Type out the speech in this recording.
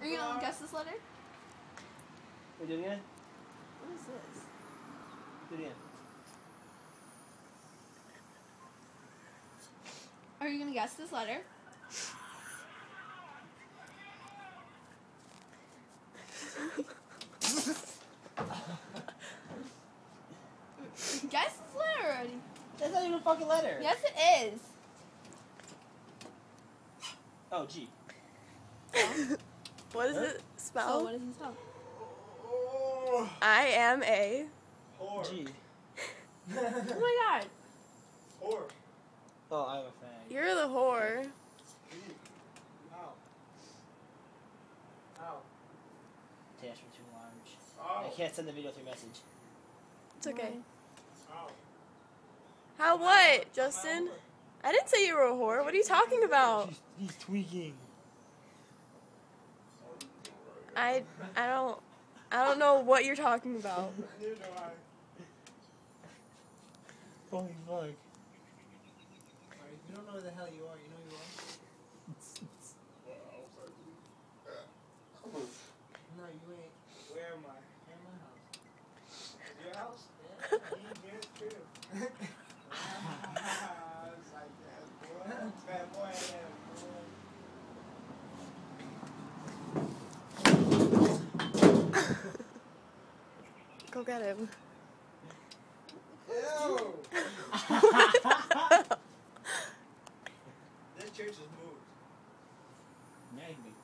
Are you gonna guess this letter? We're doing it? What is this? Do it again. Are you gonna guess this letter? Guess this letter already. That's not even a fucking letter. Yes, it is. Oh, G. What does it So spell? what does it spell? I am a. Whore. G. Oh my god. Whore. Oh, I'm a fag. You're the whore. Ow. Ow. Attachment too large. Ow. I can't send the video through message. It's okay. Ow. How what, Justin? I didn't say you were a whore. What are you talking about? He's tweaking. I don't know what you're talking about. Neither do I. Holy fuck. Alright, you don't know where the hell you are. You know who you are? No, you ain't. Where am I? In my house. Your house? Yeah. You ain't here too. It's like that, boy. Bad boy, yeah, boy. Go get him. Ew! This church has moved. Now you can make